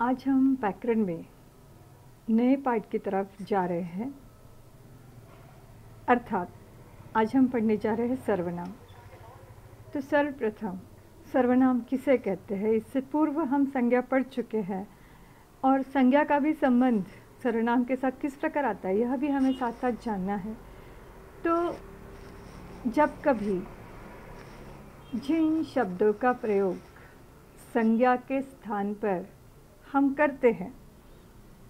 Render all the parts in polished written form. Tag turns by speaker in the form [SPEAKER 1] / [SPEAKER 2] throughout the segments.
[SPEAKER 1] आज हम व्याकरण में नए पाठ की तरफ जा रहे हैं। अर्थात आज हम पढ़ने जा रहे हैं सर्वनाम। तो सर्वप्रथम सर्वनाम किसे कहते हैं, इससे पूर्व हम संज्ञा पढ़ चुके हैं और संज्ञा का भी संबंध सर्वनाम के साथ किस प्रकार आता है यह भी हमें साथ साथ जानना है। तो जब कभी जिन शब्दों का प्रयोग संज्ञा के स्थान पर हम करते हैं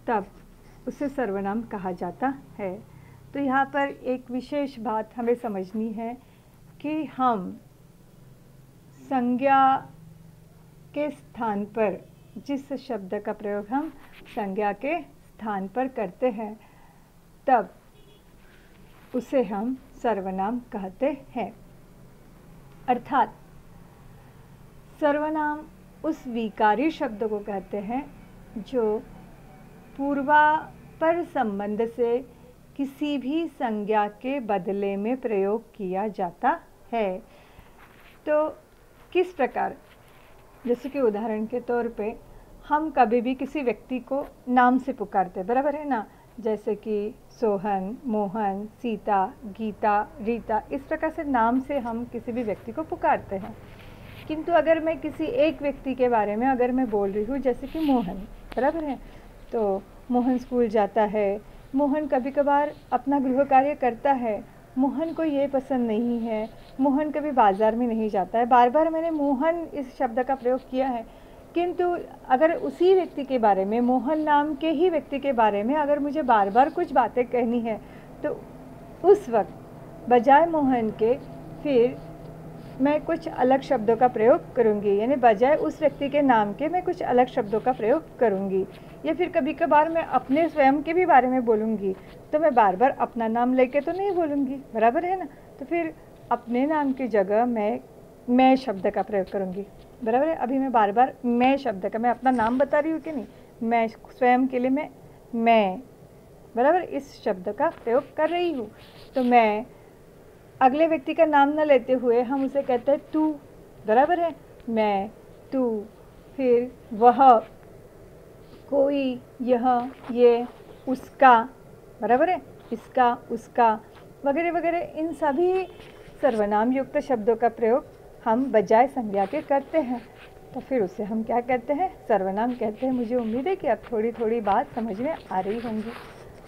[SPEAKER 1] तब उसे सर्वनाम कहा जाता है। तो यहाँ पर एक विशेष बात हमें समझनी है कि हम संज्ञा के स्थान पर जिस शब्द का प्रयोग हम संज्ञा के स्थान पर करते हैं तब उसे हम सर्वनाम कहते हैं। अर्थात सर्वनाम उस विकारी शब्द को कहते हैं जो पूर्वापर संबंध से किसी भी संज्ञा के बदले में प्रयोग किया जाता है। तो किस प्रकार, जैसे कि उदाहरण के तौर पे हम कभी भी किसी व्यक्ति को नाम से पुकारते, बराबर है ना, जैसे कि सोहन, मोहन, सीता, गीता, रीता, इस प्रकार से नाम से हम किसी भी व्यक्ति को पुकारते हैं। किंतु अगर मैं किसी एक व्यक्ति के बारे में अगर मैं बोल रही हूँ, जैसे कि मोहन, बराबर है, तो मोहन स्कूल जाता है, मोहन कभी कभार अपना गृह कार्य करता है, मोहन को ये पसंद नहीं है, मोहन कभी बाज़ार में नहीं जाता है। बार बार मैंने मोहन इस शब्द का प्रयोग किया है, किंतु अगर उसी व्यक्ति के बारे में, मोहन नाम के ही व्यक्ति के बारे में अगर मुझे बार बार कुछ बातें कहनी है तो उस वक्त बजाय मोहन के फिर मैं कुछ अलग शब्दों का प्रयोग करूँगी, यानी बजाय उस व्यक्ति के नाम के मैं कुछ अलग शब्दों का प्रयोग करूँगी। या फिर कभी कभार मैं अपने स्वयं के भी बारे में बोलूँगी तो मैं बार बार अपना नाम लेके तो नहीं बोलूँगी, बराबर है ना। तो फिर अपने नाम की जगह मैं शब्द का प्रयोग करूँगी, बराबर है। अभी मैं बार बार मैं शब्द का, मैं अपना नाम बता रही हूँ कि नहीं, मैं स्वयं के लिए मैं बराबर इस शब्द का प्रयोग कर रही हूँ। तो मैं अगले व्यक्ति का नाम न लेते हुए हम उसे कहते हैं तू, बराबर है, मैं, तू, फिर वह, कोई, यह, ये, उसका, बराबर है, इसका, उसका, वगैरह वगैरह, इन सभी सर्वनाम युक्त शब्दों का प्रयोग हम बजाय संज्ञा के करते हैं। तो फिर उसे हम क्या कहते हैं, सर्वनाम कहते हैं। मुझे उम्मीद है कि अब थोड़ी थोड़ी बात समझ में आ रही होंगी।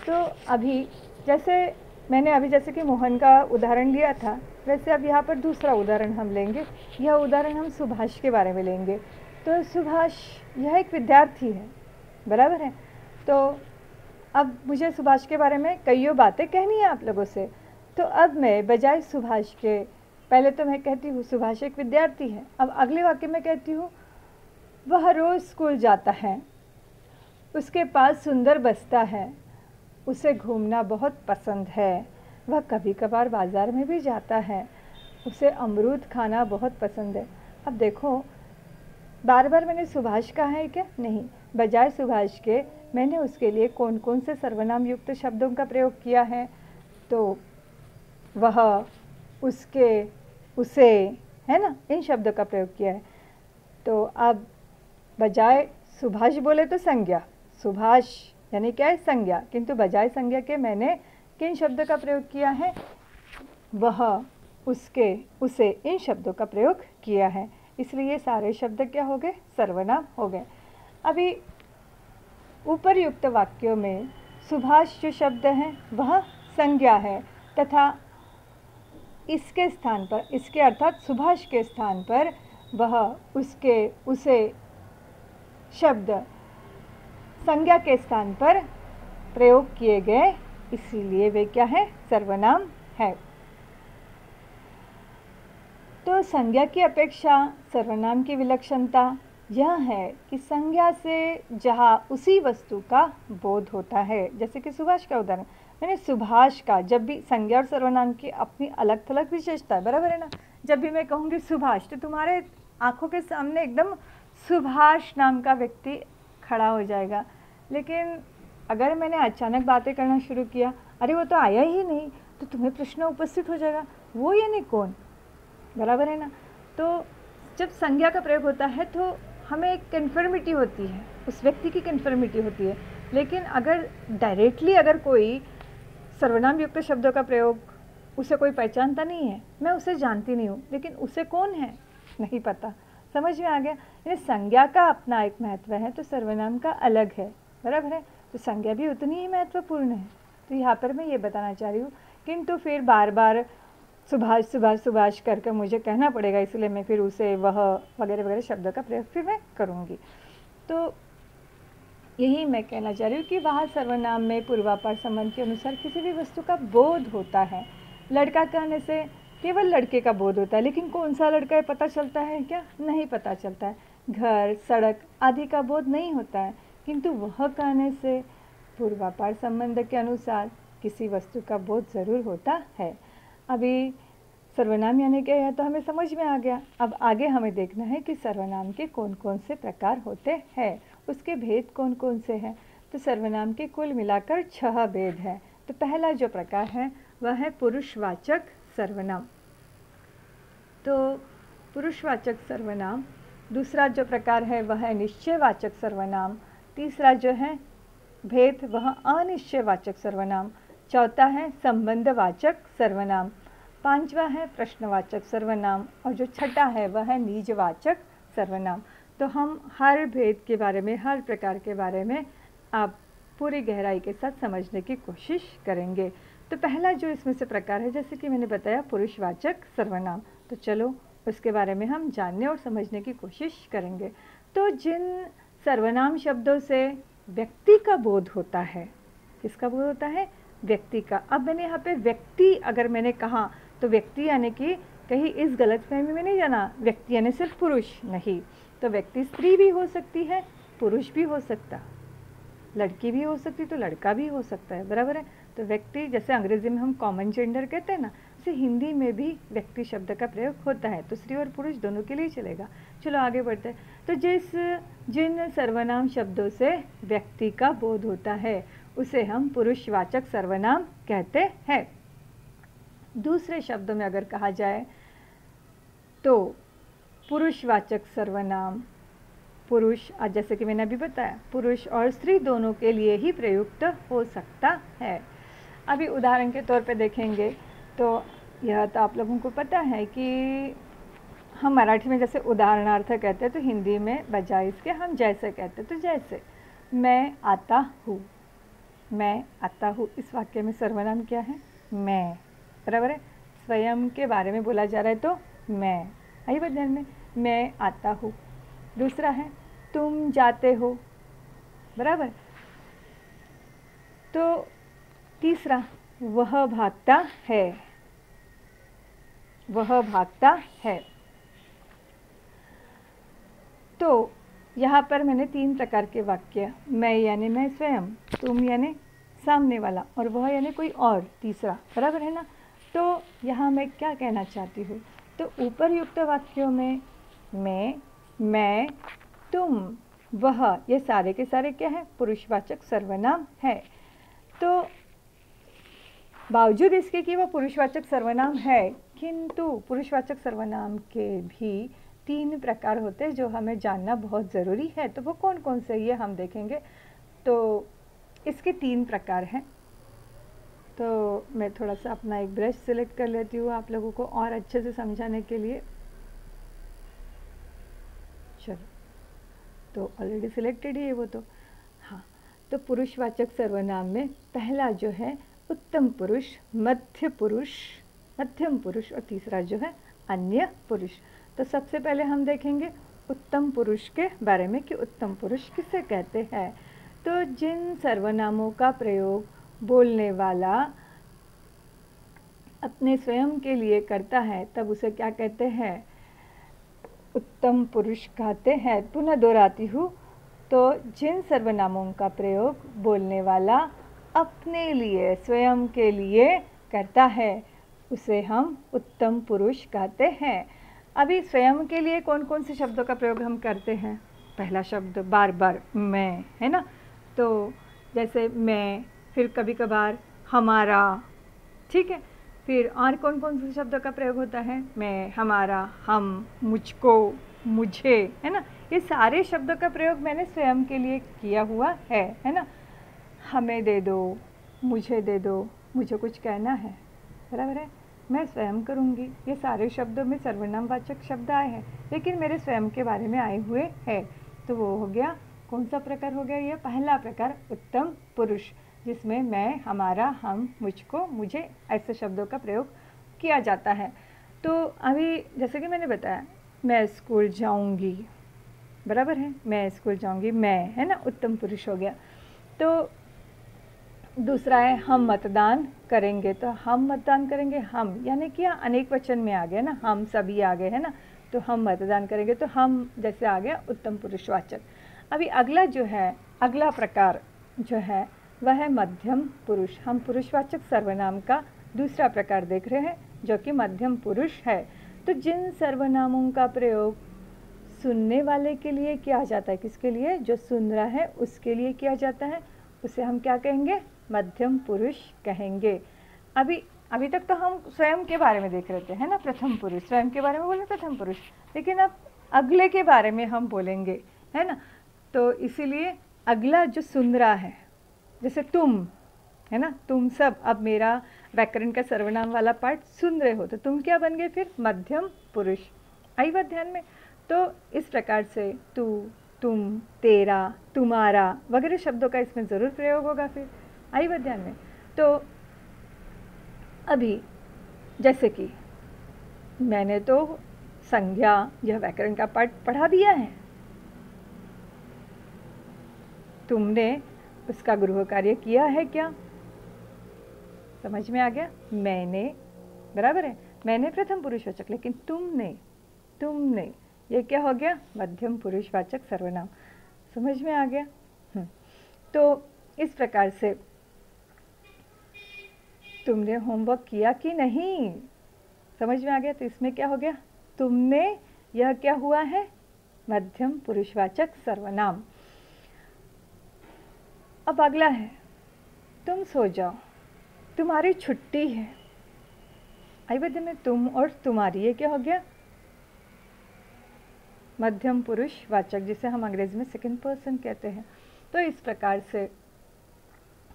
[SPEAKER 1] तो अभी जैसे कि मोहन का उदाहरण लिया था, वैसे अब यहाँ पर दूसरा उदाहरण हम लेंगे। यह उदाहरण हम सुभाष के बारे में लेंगे। तो सुभाष यह एक विद्यार्थी है, बराबर है। तो अब मुझे सुभाष के बारे में कईयों बातें कहनी है आप लोगों से। तो अब मैं बजाय सुभाष के, पहले तो मैं कहती हूँ सुभाष एक विद्यार्थी है। अब अगले वाक्य में कहती हूँ वह रोज़ स्कूल जाता है, उसके पास सुंदर बस्ता है, उसे घूमना बहुत पसंद है, वह कभी कभार बाज़ार में भी जाता है, उसे अमरूद खाना बहुत पसंद है। अब देखो, बार बार मैंने सुभाष कहा है क्या? नहीं, बजाय सुभाष के मैंने उसके लिए कौन कौन से सर्वनाम युक्त शब्दों का प्रयोग किया है? तो वह, उसके, उसे, है ना, इन शब्दों का प्रयोग किया है। तो अब बजाय सुभाष बोले तो संज्ञा, सुभाष यानी क्या है, संज्ञा, किंतु बजाय संज्ञा के मैंने किन शब्द का प्रयोग किया है? वह, उसके, उसे, इन शब्दों का प्रयोग किया है। इसलिए ये सारे शब्द क्या हो गए, सर्वनाम हो गए। अभी ऊपरयुक्त वाक्यों में सुभाष जो शब्द है वह संज्ञा है तथा इसके स्थान पर, इसके अर्थात सुभाष के स्थान पर वह, उसके, उसे शब्द संज्ञा के स्थान पर प्रयोग किए गए, इसीलिए वे क्या है, सर्वनाम है। तो संज्ञा की अपेक्षा सर्वनाम की विलक्षणता यह है कि संज्ञा से जहाँ उसी वस्तु का बोध होता है, जैसे कि सुभाष का उदाहरण मैंने, सुभाष का, जब भी संज्ञा और सर्वनाम की अपनी अलग थलग विशेषता है, बराबर है ना। जब भी मैं कहूँगी सुभाष तो तुम्हारे आंखों के सामने एकदम सुभाष नाम का व्यक्ति खड़ा हो जाएगा। लेकिन अगर मैंने अचानक बातें करना शुरू किया, अरे वो तो आया ही नहीं, तो तुम्हें प्रश्न उपस्थित हो जाएगा, वो यानी कौन, बराबर है ना। तो जब संज्ञा का प्रयोग होता है तो हमें एक कन्फर्मिटी होती है, उस व्यक्ति की कन्फर्मिटी होती है। लेकिन अगर डायरेक्टली अगर कोई सर्वनाम युक्त शब्दों का प्रयोग, उसे कोई पहचानता नहीं है, मैं उसे जानती नहीं हूँ, लेकिन उसे कौन है नहीं पता। समझ में आ गया? यानी संज्ञा का अपना एक महत्व है तो सर्वनाम का अलग है, बराबर है। तो संज्ञा भी उतनी ही महत्वपूर्ण है। तो यहाँ पर मैं ये बताना चाह रही हूँ, किंतु फिर बार बार सुभाष सुभाष सुभाष करके मुझे कहना पड़ेगा, इसलिए मैं फिर उसे वह वगैरह वगैरह शब्दों का प्रयोग फिर मैं करूँगी। तो यही मैं कहना चाह रही हूँ कि वहाँ सर्वनाम में पूर्वापार संबंध के अनुसार किसी भी वस्तु का बोध होता है। लड़का कहने से केवल लड़के का बोध होता है, लेकिन कौन सा लड़का है पता चलता है क्या? नहीं पता चलता है। घर, सड़क आदि का बोध नहीं होता है, किंतु वह कहने से पूर्वापार संबंध के अनुसार किसी वस्तु का बोध ज़रूर होता है। अभी सर्वनाम यानी क्या है तो हमें समझ में आ गया। अब आगे हमें देखना है कि सर्वनाम के कौन कौन से प्रकार होते हैं, उसके भेद कौन कौन से हैं। तो सर्वनाम के कुल मिलाकर 6 भेद हैं। तो पहला जो प्रकार है वह है पुरुषवाचक सर्वनाम। तो पुरुषवाचक सर्वनाम। दूसरा जो प्रकार है वह है निश्चयवाचक सर्वनाम। तीसरा जो है भेद वह अनिश्चयवाचक सर्वनाम। चौथा है संबंधवाचक सर्वनाम। पांचवा है प्रश्नवाचक सर्वनाम। और जो छठा है वह है निजवाचक सर्वनाम। तो हम हर भेद के बारे में, हर प्रकार के बारे में आप पूरी गहराई के साथ समझने की कोशिश करेंगे। तो पहला जो इसमें से प्रकार है, जैसे कि मैंने बताया, पुरुषवाचक सर्वनाम। तो चलो उसके बारे में हम जानने और समझने की कोशिश करेंगे। तो जिन सर्वनाम शब्दों से व्यक्ति का बोध होता है, किसका बोध होता है? व्यक्ति का। अब मैंने यहाँ पे व्यक्ति अगर मैंने कहा तो व्यक्ति यानी कि कहीं इस गलतफहमी में नहीं जाना, व्यक्ति यानी सिर्फ पुरुष नहीं। तो व्यक्ति स्त्री भी हो सकती है, पुरुष भी हो सकता, लड़की भी हो सकती, तो लड़का भी हो सकता है, बराबर है। तो व्यक्ति, जैसे अंग्रेजी में हम कॉमन जेंडर कहते हैं ना, जैसे हिंदी में भी व्यक्ति शब्द का प्रयोग होता है। तो स्त्री और पुरुष दोनों के लिए चलेगा। चलो आगे बढ़ते हैं। तो जिन सर्वनाम शब्दों से व्यक्ति का बोध होता है उसे हम पुरुषवाचक सर्वनाम कहते हैं। दूसरे शब्दों में अगर कहा जाए तो पुरुषवाचक सर्वनाम, पुरुष, जैसे कि मैंने अभी बताया, पुरुष और स्त्री दोनों के लिए ही प्रयुक्त हो सकता है। अभी उदाहरण के तौर पे देखेंगे तो यह तो आप लोगों को पता है कि हम मराठी में जैसे उदाहरणार्थ कहते हैं, तो हिंदी में बजाय इसके हम जैसे कहते हैं। तो जैसे मैं आता हूँ, मैं आता हूँ, इस वाक्य में सर्वनाम क्या है? मैं, बराबर है। स्वयं के बारे में बोला जा रहा है तो मैं, आई बात ध्यान में, मैं आता हूँ। दूसरा है तुम जाते हो, बराबर। तो तीसरा वह भागता है, वह भागता है। तो यहाँ पर मैंने 3 प्रकार के वाक्य, मैं यानी मैं स्वयं, तुम यानी सामने वाला, और वह यानी कोई और तीसरा, बराबर है ना। तो यहाँ मैं क्या कहना चाहती हूँ, तो ऊपर युक्त वाक्यों में मैं, तुम, वह, ये सारे के सारे क्या है? पुरुषवाचक सर्वनाम है। तो बावजूद इसके कि वह पुरुषवाचक सर्वनाम है, किंतु पुरुषवाचक सर्वनाम के भी 3 प्रकार होते हैं जो हमें जानना बहुत ज़रूरी है। तो वो कौन कौन से ये हम देखेंगे। तो इसके 3 प्रकार हैं। तो मैं थोड़ा सा अपना एक ब्रश सिलेक्ट कर लेती हूँ आप लोगों को और अच्छे से समझाने के लिए। चलो, तो ऑलरेडी सिलेक्टेड ही है वो तो। हाँ, तो पुरुषवाचक सर्वनाम में पहला जो है उत्तम पुरुष, मध्यम पुरुष और तीसरा जो है अन्य पुरुष। तो सबसे पहले हम देखेंगे उत्तम पुरुष के बारे में कि उत्तम पुरुष किसे कहते हैं। तो जिन सर्वनामों का प्रयोग बोलने वाला अपने स्वयं के लिए करता है तब उसे क्या कहते हैं? उत्तम पुरुष कहते हैं। पुनः दोहराती हूँ, तो जिन सर्वनामों का प्रयोग बोलने वाला अपने लिए, स्वयं के लिए करता है उसे हम उत्तम पुरुष कहते हैं। अभी स्वयं के लिए कौन कौन से शब्दों का प्रयोग हम करते हैं? पहला शब्द बार बार मैं, है ना। तो जैसे मैं, फिर कभी कभार हमारा, ठीक है। फिर और कौन कौन से शब्दों का प्रयोग होता है? मैं, हमारा, हम, मुझको, मुझे, है ना। ये सारे शब्दों का प्रयोग मैंने स्वयं के लिए किया हुआ है ना। हमें दे दो, मुझे दे दो, मुझे कुछ कहना है, बराबर है, मैं स्वयं करूँगी। ये सारे शब्दों में सर्वनामवाचक शब्द आए हैं, लेकिन मेरे स्वयं के बारे में आए हुए हैं। तो वो हो गया, कौन सा प्रकार हो गया? ये पहला प्रकार उत्तम पुरुष, जिसमें मैं, हमारा, हम, मुझको, मुझे ऐसे शब्दों का प्रयोग किया जाता है। तो अभी जैसे कि मैंने बताया, मैं स्कूल जाऊंगी, बराबर है, मैं स्कूल जाऊंगी, मैं, है ना, उत्तम पुरुष हो गया। तो दूसरा है हम मतदान करेंगे, तो हम मतदान करेंगे, हम यानी कि अनेक वचन में आ गया ना, हम सभी आ गए, है ना। तो हम मतदान करेंगे, तो हम जैसे आ गया उत्तम पुरुषवाचक। अभी अगला जो है, अगला प्रकार जो है वह है मध्यम पुरुष। हम पुरुषवाचक सर्वनाम का दूसरा प्रकार देख रहे हैं, जो कि मध्यम पुरुष है। तो जिन सर्वनामों का प्रयोग सुनने वाले के लिए किया जाता है, किसके लिए? जो सुन रहा है उसके लिए किया जाता है, उसे हम क्या कहेंगे? मध्यम पुरुष कहेंगे। अभी तक तो हम स्वयं के बारे में देख रहे थे, है ना, प्रथम पुरुष, स्वयं के बारे में बोले प्रथम पुरुष, लेकिन अब अगले के बारे में हम बोलेंगे, है ना। तो इसीलिए अगला जो सुन रहा है, जैसे तुम, है ना, तुम सब, अब मेरा व्याकरण का सर्वनाम वाला पार्ट सुन रहे हो, तो तुम क्या बन गए फिर? मध्यम पुरुष। आई बात ध्यान में? तो इस प्रकार से तू, तुम, तेरा, तुम्हारा वगैरह शब्दों का इसमें ज़रूर प्रयोग होगा। फिर आई बात ध्यान में? तो अभी जैसे कि मैंने तो संज्ञा, यह व्याकरण का पाठ पढ़ा दिया है, तुमने उसका गृह कार्य किया है क्या? समझ में आ गया? मैंने, बराबर है, मैंने प्रथम पुरुषवाचक, लेकिन तुमने ये क्या हो गया? मध्यम पुरुषवाचक सर्वनाम। समझ में आ गया? तो इस प्रकार से तुमने होमवर्क किया कि नहीं, समझ में आ गया? तो इसमें क्या हो गया? तुमने, यह क्या हुआ है? मध्यम पुरुषवाचक सर्वनाम। अब अगला है, तुम सो जाओ, तुम्हारी छुट्टी है। आई बात में? तुम और तुम्हारी, ये क्या हो गया? मध्यम पुरुषवाचक, जिसे हम अंग्रेजी में सेकंड पर्सन कहते हैं। तो इस प्रकार से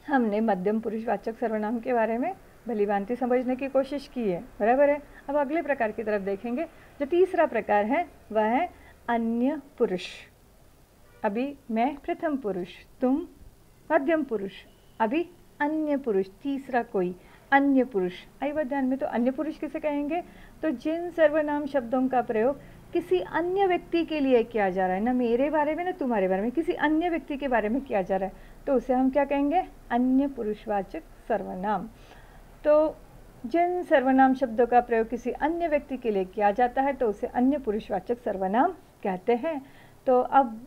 [SPEAKER 1] हमने मध्यम पुरुषवाचक सर्वनाम के बारे में भलीभांति समझने की कोशिश की है, बराबर है। अब अगले प्रकार की तरफ देखेंगे। जो तीसरा प्रकार है वह है अन्य पुरुष। अभी मैं प्रथम पुरुष, तुम मध्यम पुरुष, अभी अन्य पुरुष, तीसरा कोई अन्य पुरुष। आई बात ध्यान में? तो अन्य पुरुष किसे कहेंगे? तो जिन सर्वनाम शब्दों का प्रयोग किसी अन्य व्यक्ति के लिए किया जा रहा है, ना मेरे बारे में ना तुम्हारे बारे में, किसी अन्य व्यक्ति के बारे में किया जा रहा है, तो उसे हम क्या कहेंगे? अन्य पुरुषवाचक सर्वनाम। तो जिन सर्वनाम शब्दों का प्रयोग किसी अन्य व्यक्ति के लिए किया जाता है, तो उसे अन्य पुरुषवाचक सर्वनाम कहते हैं। तो अब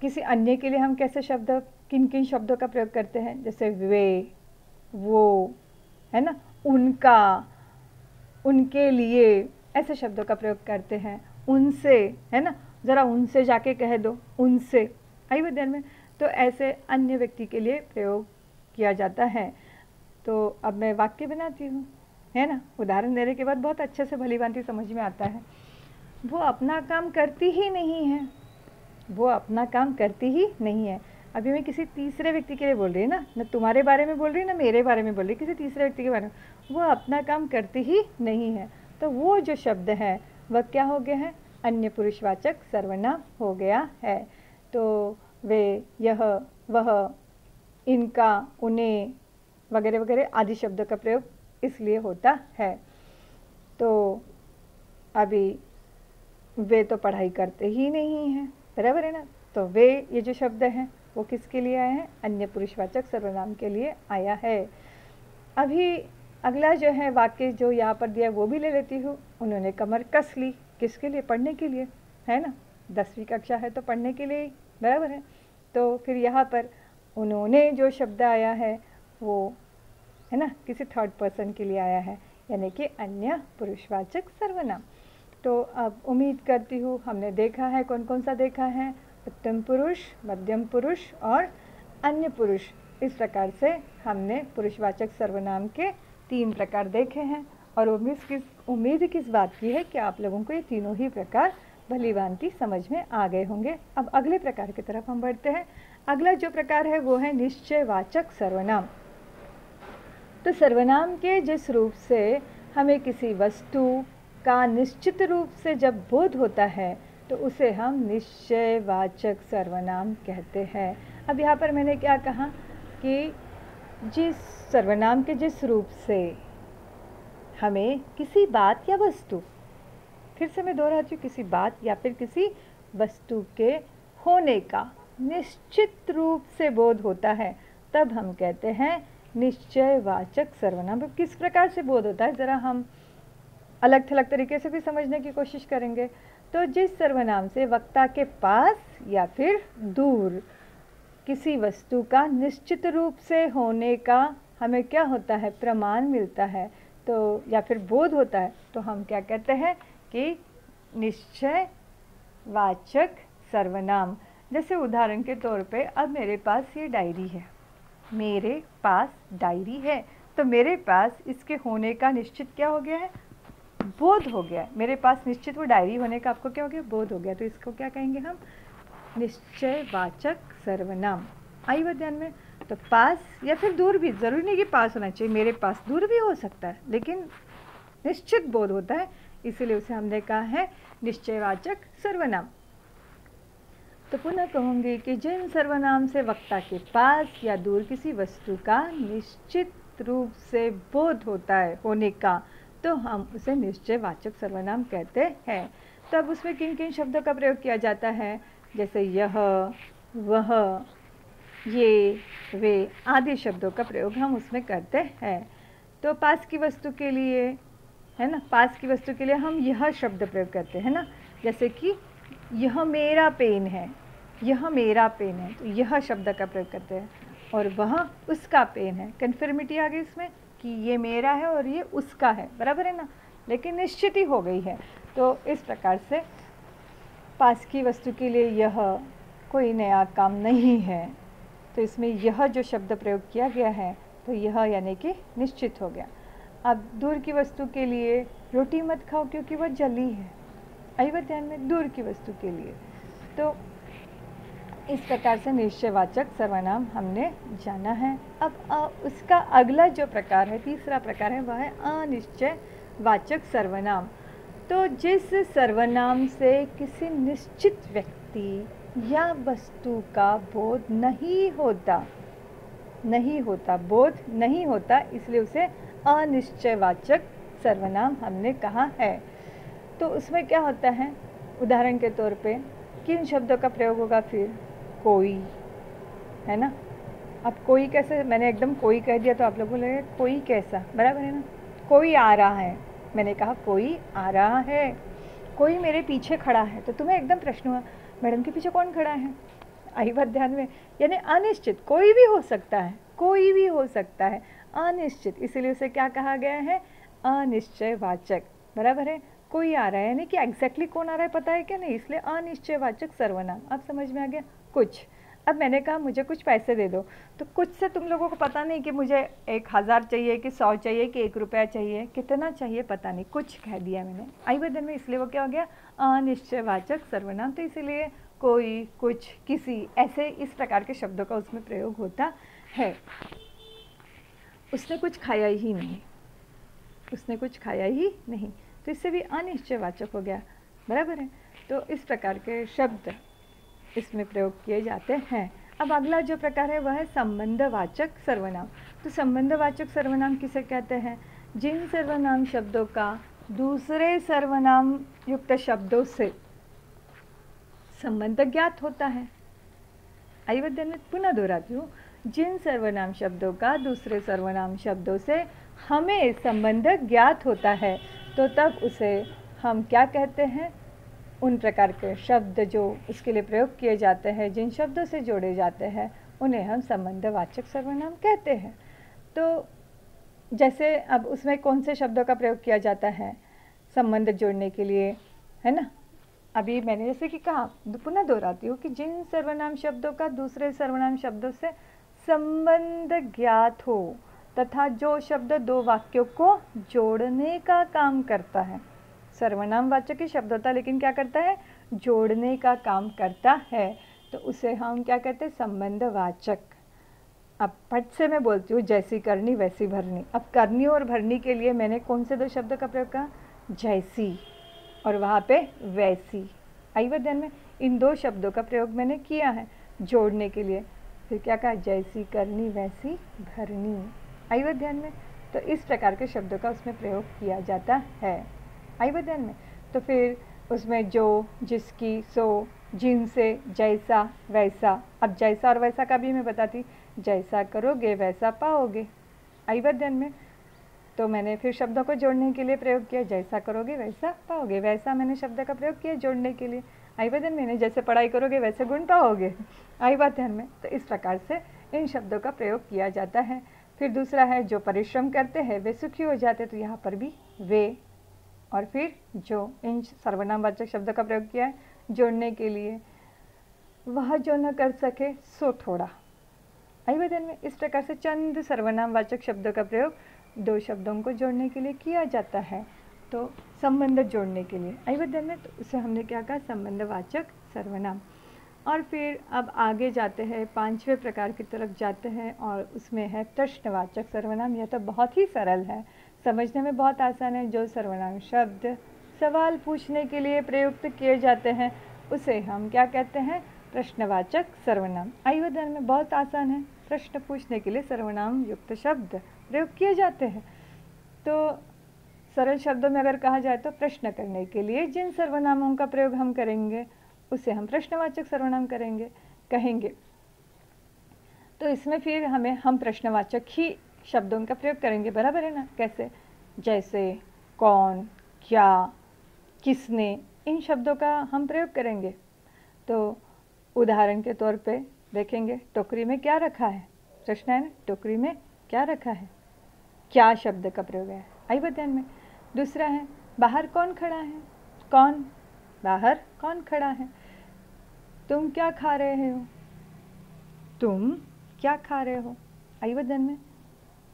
[SPEAKER 1] किसी अन्य के लिए हम कैसे शब्द, किन किन शब्दों का प्रयोग करते हैं? जैसे वे, वो, है ना, उनका, उनके लिए, ऐसे शब्दों का प्रयोग करते हैं। उनसे, है ना, ज़रा उनसे जाके कह दो, उनसे। आई बात ध्यान में? तो ऐसे अन्य व्यक्ति के लिए प्रयोग किया जाता है। तो अब मैं वाक्य बनाती हूँ, है ना, उदाहरण देने के बाद बहुत अच्छे से भलीभांति समझ में आता है। वो अपना काम करती ही नहीं है, वो अपना काम करती ही नहीं है। अभी मैं किसी तीसरे व्यक्ति के लिए बोल रही है ना तुम्हारे बारे में बोल रही, ना मेरे बारे में बोल रही, किसी तीसरे व्यक्ति के बारे में। वो अपना काम करती ही नहीं है, तो वो जो शब्द है वह क्या हो गया है? अन्य पुरुषवाचक सर्वनाम हो गया है। तो वे, यह, वह, इनका, उन्हें वगैरह वगैरह आदि शब्दों का प्रयोग इसलिए होता है। तो अभी वे तो पढ़ाई करते ही नहीं हैं, बराबर है ना। तो वे, ये जो शब्द हैं वो किसके लिए आए हैं? अन्य पुरुषवाचक सर्वनाम के लिए आया है। अभी अगला जो है वाक्य जो यहाँ पर दिया वो भी ले लेती हूँ। उन्होंने कमर कस ली, किसके लिए? पढ़ने के लिए, है ना, 10वीं कक्षा है तो पढ़ने के लिए, बराबर है। तो फिर यहाँ पर उन्होंने जो शब्द आया है वो, है ना, किसी थर्ड पर्सन के लिए आया है, यानी कि अन्य पुरुषवाचक सर्वनाम। तो अब उम्मीद करती हूँ हमने देखा है, कौन कौन सा देखा है? उत्तम पुरुष, मध्यम पुरुष और अन्य पुरुष। इस प्रकार से हमने पुरुषवाचक सर्वनाम के 3 प्रकार देखे हैं। और उम्मीद किस बात की है कि आप लोगों को ये तीनों ही प्रकार भली भांति समझ में आ गए होंगे। अब अगले प्रकार की तरफ हम बढ़ते हैं। अगला जो प्रकार है वो है निश्चयवाचक सर्वनाम। तो सर्वनाम के जिस रूप से हमें किसी वस्तु का निश्चित रूप से जब बोध होता है तो उसे हम निश्चयवाचक सर्वनाम कहते हैं। अब यहाँ पर मैंने क्या कहा कि जिस सर्वनाम के जिस रूप से हमें किसी बात या वस्तु, फिर से मैं दोहराती हूँ, किसी बात या फिर किसी वस्तु के होने का निश्चित रूप से बोध होता है, तब हम कहते हैं निश्चयवाचक सर्वनाम। किस प्रकार से बोध होता है ज़रा हम अलग थलग तरीके से भी समझने की कोशिश करेंगे। तो जिस सर्वनाम से वक्ता के पास या फिर दूर किसी वस्तु का निश्चित रूप से होने का हमें क्या होता है, प्रमाण मिलता है, तो या फिर बोध होता है, तो हम क्या कहते हैं कि निश्चयवाचक सर्वनाम। जैसे उदाहरण के तौर पे अब मेरे पास ये डायरी है, मेरे पास डायरी है, तो मेरे पास इसके होने का निश्चित क्या हो गया है, बोध हो गया है। मेरे पास निश्चित वो डायरी होने का आपको क्या हो गया, बोध हो गया। तो इसको क्या कहेंगे हम, निश्चयवाचक सर्वनाम। आई बात ध्यान में। तो पास या फिर दूर भी, ज़रूरी नहीं कि पास होना चाहिए, मेरे पास दूर भी हो सकता है, लेकिन निश्चित बोध होता है, इसीलिए उसे हमने कहा है निश्चयवाचक सर्वनाम। तो पुनः कहूँगी कि जिन सर्वनाम से वक्ता के पास या दूर किसी वस्तु का निश्चित रूप से बोध होता है होने का, तो हम उसे निश्चयवाचक सर्वनाम कहते हैं। तब उसमें किन किन शब्दों का प्रयोग किया जाता है, जैसे यह, वह, ये, वे आदि शब्दों का प्रयोग हम उसमें करते हैं। तो पास की वस्तु के लिए, है ना, पास की वस्तु के लिए हम यह शब्द प्रयोग करते हैं ना, जैसे कि यह मेरा पेन है, यह मेरा पेन है, तो यह शब्द का प्रयोग करते हैं। और वह उसका पेन है, कन्फर्मिटी आ गई इसमें कि ये मेरा है और ये उसका है, बराबर है ना, लेकिन निश्चित ही हो गई है। तो इस प्रकार से पास की वस्तु के लिए यह कोई नया काम नहीं है, तो इसमें यह जो शब्द प्रयोग किया गया है, तो यह यानी कि निश्चित हो गया। अब दूर की वस्तु के लिए रोटी मत खाओ क्योंकि वह जली है, आई बात ध्यान में, दूर की वस्तु के लिए। तो इस प्रकार से निश्चयवाचक सर्वनाम हमने जाना है। अब उसका अगला जो प्रकार है, तीसरा प्रकार है, वह है अनिश्चयवाचक सर्वनाम। तो जिस सर्वनाम से किसी निश्चित व्यक्ति या वस्तु का बोध नहीं होता, बोध नहीं होता, इसलिए उसे अनिश्चयवाचक सर्वनाम हमने कहा है। तो उसमें क्या होता है, उदाहरण के तौर पे किन शब्दों का प्रयोग होगा, फिर कोई, है ना। अब कोई कैसे, मैंने एकदम कोई कह दिया तो आप लोगों को लगेगा कोई कैसा, बराबर है ना। कोई आ रहा है, मैंने कहा कोई आ रहा है। कोई मेरे पीछे खड़ा है, तो तुम्हें एकदम प्रश्न हुआ मैडम के पीछे कौन खड़ा है, आई बात ध्यान में। यानी अनिश्चित, कोई भी हो सकता है, कोई भी हो सकता है, अनिश्चित, इसीलिए उसे क्या कहा गया है, अनिश्चयवाचक, बराबर है। कोई आ रहा है यानी कि एग्जैक्टली कौन आ रहा है पता है क्या नहीं, इसलिए अनिश्चयवाचक सर्वनाम। अब समझ में आ गया कुछ। अब मैंने कहा मुझे कुछ पैसे दे दो, तो कुछ से तुम लोगों को पता नहीं कि मुझे 1000 चाहिए कि 100 चाहिए कि 1 रुपया चाहिए, कितना चाहिए पता नहीं, कुछ कह दिया मैंने, आई बदन में, इसलिए वो क्या हो गया, अनिश्चयवाचक सर्वनाम। तो इसीलिए कोई, कुछ, किसी, ऐसे इस प्रकार के शब्दों का उसमें प्रयोग होता है। उसने कुछ खाया ही नहीं, उसने कुछ खाया ही नहीं, तो इससे भी अनिश्चयवाचक हो गया, बराबर है। तो इस प्रकार के शब्द इसमें प्रयोग किए जाते हैं। अब अगला जो प्रकार है वह है संबंधवाचक सर्वनाम। तो संबंधवाचक सर्वनाम किसे कहते हैं, जिन सर्वनाम शब्दों का दूसरे सर्वनाम युक्त शब्दों से संबंध ज्ञात होता है। आइए मैं पुनः दोहराती हूँ, जिन सर्वनाम शब्दों का दूसरे सर्वनाम शब्दों से हमें संबंध ज्ञात होता है, तो तब उसे हम क्या कहते हैं, उन प्रकार के शब्द जो उसके लिए प्रयोग किए जाते हैं, जिन शब्दों से जोड़े जाते हैं, उन्हें हम संबंधवाचक सर्वनाम कहते हैं। तो जैसे अब उसमें कौन से शब्दों का प्रयोग किया जाता है संबंध जोड़ने के लिए, है ना। अभी मैंने जैसे कि कहा, पुनः दोहराती हूँ कि जिन सर्वनाम शब्दों का दूसरे सर्वनाम शब्दों से संबंध ज्ञात हो तथा जो शब्द दो वाक्यों को जोड़ने का काम करता है। सर्वनाम वाचक ही शब्द होता है, लेकिन क्या करता है, जोड़ने का काम करता है तो उसे हम क्या कहते हैं, संबंधवाचक। अब पट से मैं बोलती हूँ जैसी करनी वैसी भरनी। अब करनी और भरनी के लिए मैंने कौन से दो शब्दों का प्रयोग कहा, जैसी और वहाँ पे वैसी। आई बात ध्यान में, इन दो शब्दों का प्रयोग मैंने किया है जोड़ने के लिए। फिर क्या कहा, जैसी करनी वैसी भरनी। आई बात ध्यान में, तो इस प्रकार के शब्दों का उसमें प्रयोग किया जाता है। आई बात ध्यान में, तो फिर उसमें जो, जिसकी, सो, जिनसे, जैसा, वैसा। अब जैसा और वैसा का भी मैं बताती, जैसा करोगे वैसा पाओगे। आई बात ध्यान में, तो मैंने फिर शब्दों को जोड़ने के लिए प्रयोग किया, जैसा करोगे वैसा पाओगे। वैसा मैंने शब्द का प्रयोग किया जोड़ने के लिए। आई बात ध्यान में, जैसे पढ़ाई करोगे वैसे गुण पाओगे। आई बात ध्यान में, तो इस प्रकार से इन शब्दों का प्रयोग किया जाता है। फिर दूसरा है, जो परिश्रम करते हैं वे सुखी हो जाते, तो यहाँ पर भी वे। और फिर जो, इन सर्वनामवाचक शब्दों का प्रयोग किया है जोड़ने के लिए। वह जो न कर सके सो थोड़ा। आई बात ध्यान में, इस प्रकार से चंद सर्वनामवाचक शब्दों का प्रयोग दो शब्दों को जोड़ने के लिए किया जाता है, तो संबंध जोड़ने के लिए। आई बात ध्यान में, तो उसे हमने क्या कहा, संबंधवाचक सर्वनाम। और फिर अब आगे जाते हैं, पांचवें प्रकार की तरफ जाते हैं, और उसमें है प्रश्नवाचक सर्वनाम। यह तो बहुत ही सरल है, समझने में बहुत आसान है। जो सर्वनाम शब्द सवाल पूछने के लिए प्रयुक्त किए जाते हैं उसे हम क्या कहते हैं, प्रश्नवाचक सर्वनाम। आई बात ध्यान में, बहुत आसान है। प्रश्न पूछने के लिए सर्वनाम युक्त शब्द प्रयोग किए जाते हैं। तो सरल शब्दों में अगर कहा जाए तो प्रश्न करने के लिए जिन सर्वनामों का प्रयोग हम करेंगे उसे हम प्रश्नवाचक सर्वनाम कहेंगे। तो इसमें फिर हम प्रश्नवाचक ही शब्दों का प्रयोग करेंगे, बराबर है ना। कैसे, जैसे, कौन, क्या, किसने, इन शब्दों का हम प्रयोग करेंगे। तो उदाहरण के तौर पे देखेंगे, टोकरी में क्या रखा है, प्रश्न है ना, टोकरी में क्या रखा है, क्या शब्द का प्रयोग है। आई बात ध्यान में। दूसरा है, बाहर कौन खड़ा है, कौन, बाहर कौन खड़ा है। तुम क्या खा रहे हो, तुम क्या खा रहे हो। आई बात ध्यान में,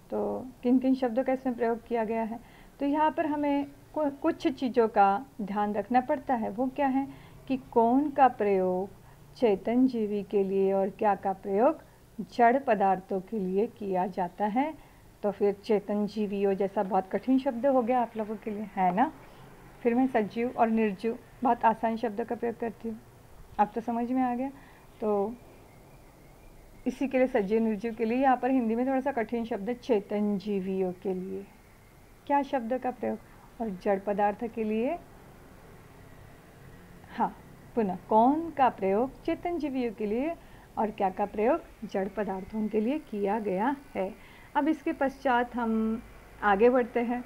[SPEAKER 1] तो किन किन शब्दों का इसमें प्रयोग किया गया है। तो यहाँ पर हमें कुछ चीज़ों का ध्यान रखना पड़ता है। वो क्या है कि कौन का प्रयोग चेतन जीवी के लिए और क्या का प्रयोग जड़ पदार्थों के लिए किया जाता है। तो फिर चेतन जीवियों जैसा बहुत कठिन शब्द हो गया आप लोगों के लिए, है ना। फिर मैं सजीव और निर्जीव बहुत आसान शब्दों का प्रयोग करती हूँ, अब तो समझ में आ गया। तो इसी के लिए सजीव निर्जीव के लिए यहाँ पर हिंदी में थोड़ा सा कठिन शब्द है, चेतन जीवियों के लिए क्या शब्द का प्रयोग, और जड़ पदार्थ के लिए, हाँ, पुनः कौन का प्रयोग चेतन जीवियों के लिए और क्या का प्रयोग जड़ पदार्थों के लिए किया गया है। अब इसके पश्चात हम आगे बढ़ते हैं।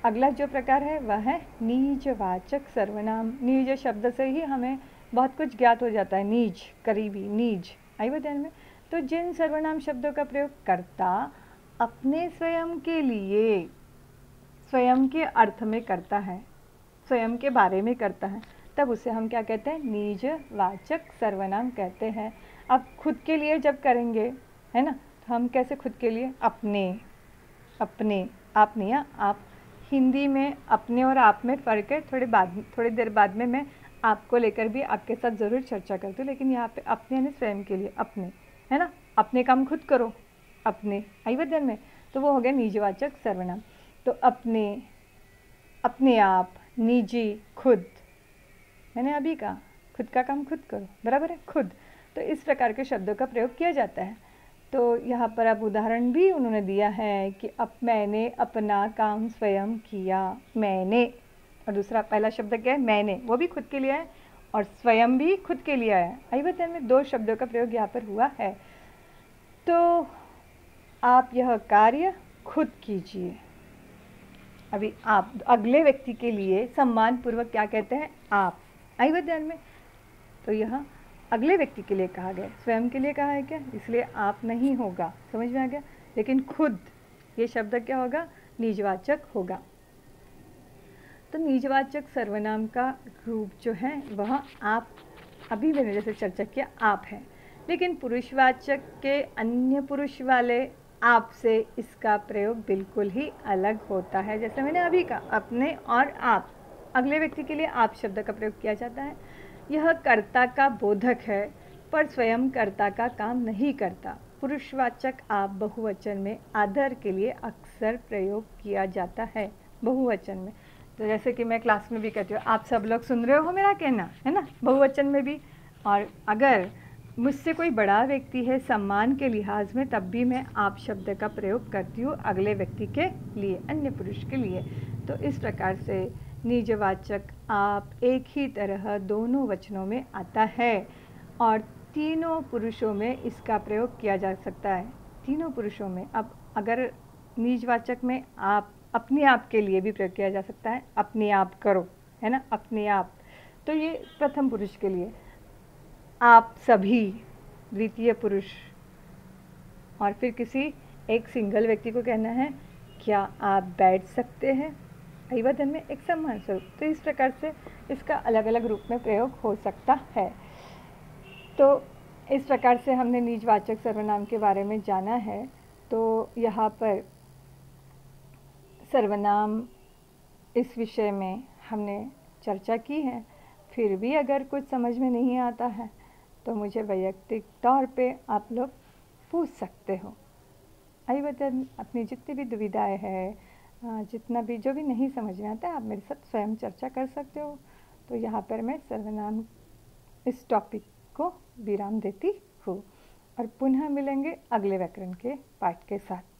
[SPEAKER 1] अगला जो प्रकार है वह है नीजवाचक सर्वनाम। नीज शब्द से ही हमें बहुत कुछ ज्ञात हो जाता है, नीज, करीबी, नीज। आई बात ध्यान में। तो जिन सर्वनाम शब्दों का प्रयोग करता अपने स्वयं के लिए, स्वयं के अर्थ में करता है, स्वयं के बारे में करता है, तब उसे हम क्या कहते हैं, नीजवाचक सर्वनाम कहते हैं। अब खुद के लिए जब करेंगे, है ना, तो हम कैसे खुद के लिए, अपने, अपने, आप नहीं, आप। हिंदी में अपने और आप में फ़र्क है, थोड़ी देर बाद में मैं आपको लेकर भी आपके साथ ज़रूर चर्चा करती हूँ। लेकिन यहाँ पे अपने यानी स्वयं के लिए, अपने, है ना, अपने काम खुद करो, अपने। आई बात ध्यान में, तो वो हो गया नीजवाचक सर्वनाम। तो अपने, अपने आप, निजी, खुद, मैंने अभी कहा खुद का काम खुद करो, बराबर है, खुद। तो इस प्रकार के शब्दों का प्रयोग किया जाता है। तो यहाँ पर अब उदाहरण भी उन्होंने दिया है कि अब मैंने अपना काम स्वयं किया, मैंने। और दूसरा पहला शब्द क्या है, मैंने, वो भी खुद के लिए है और स्वयं भी खुद के लिए है। आई बात में, दो शब्दों का प्रयोग यहाँ पर हुआ है। तो आप यह कार्य खुद कीजिए। अभी आप अगले व्यक्ति के लिए सम्मान पूर्वक क्या कहते हैं, आप। आई बात ध्यान में, तो यह अगले व्यक्ति के लिए कहा गया, स्वयं के लिए कहा है क्या, इसलिए आप नहीं होगा, समझ में आ गया। लेकिन खुद, ये शब्द क्या होगा, निजवाचक होगा। तो निजवाचक सर्वनाम का रूप जो है वह आप, अभी मैंने जैसे चर्चा किया, आप है। लेकिन पुरुषवाचक के अन्य पुरुष वाले आप से इसका प्रयोग बिल्कुल ही अलग होता है। जैसे मैंने अभी कहा, अपने और आप, अगले व्यक्ति के लिए आप शब्द का प्रयोग किया जाता है। यह कर्ता का बोधक है पर स्वयं कर्ता का काम नहीं करता। पुरुषवाचक आप बहुवचन में आदर के लिए अक्सर प्रयोग किया जाता है, बहुवचन में। तो जैसे कि मैं क्लास में भी कहती हूँ, आप सब लोग सुन रहे हो मेरा कहना, है ना, बहुवचन में भी। और अगर मुझसे कोई बड़ा व्यक्ति है सम्मान के लिहाज में, तब भी मैं आप शब्द का प्रयोग करती हूँ अगले व्यक्ति के लिए, अन्य पुरुष के लिए। तो इस प्रकार से निजवाचक आप एक ही तरह दोनों वचनों में आता है और तीनों पुरुषों में इसका प्रयोग किया जा सकता है, तीनों पुरुषों में। अब अगर निजवाचक में आप अपने आप के लिए भी प्रयोग किया जा सकता है, अपने आप करो, है ना, अपने आप, तो ये प्रथम पुरुष के लिए। आप सभी द्वितीय पुरुष। और फिर किसी एक सिंगल व्यक्ति को कहना है, क्या आप बैठ सकते हैं, अभिवादन में एक सम्मान स्वरूप। तो इस प्रकार से इसका अलग अलग रूप में प्रयोग हो सकता है। तो इस प्रकार से हमने निजवाचक सर्वनाम के बारे में जाना है। तो यहाँ पर सर्वनाम इस विषय में हमने चर्चा की है। फिर भी अगर कुछ समझ में नहीं आता है तो मुझे वैयक्तिक तौर पे आप लोग पूछ सकते हो। अभिवादन, अपनी जितनी भी दुविधाएं हैं, जितना भी जो भी नहीं समझ में आता है, आप मेरे साथ स्वयं चर्चा कर सकते हो। तो यहाँ पर मैं सर्वनाम इस टॉपिक को विराम देती हूँ और पुनः मिलेंगे अगले व्याकरण के पाठ के साथ।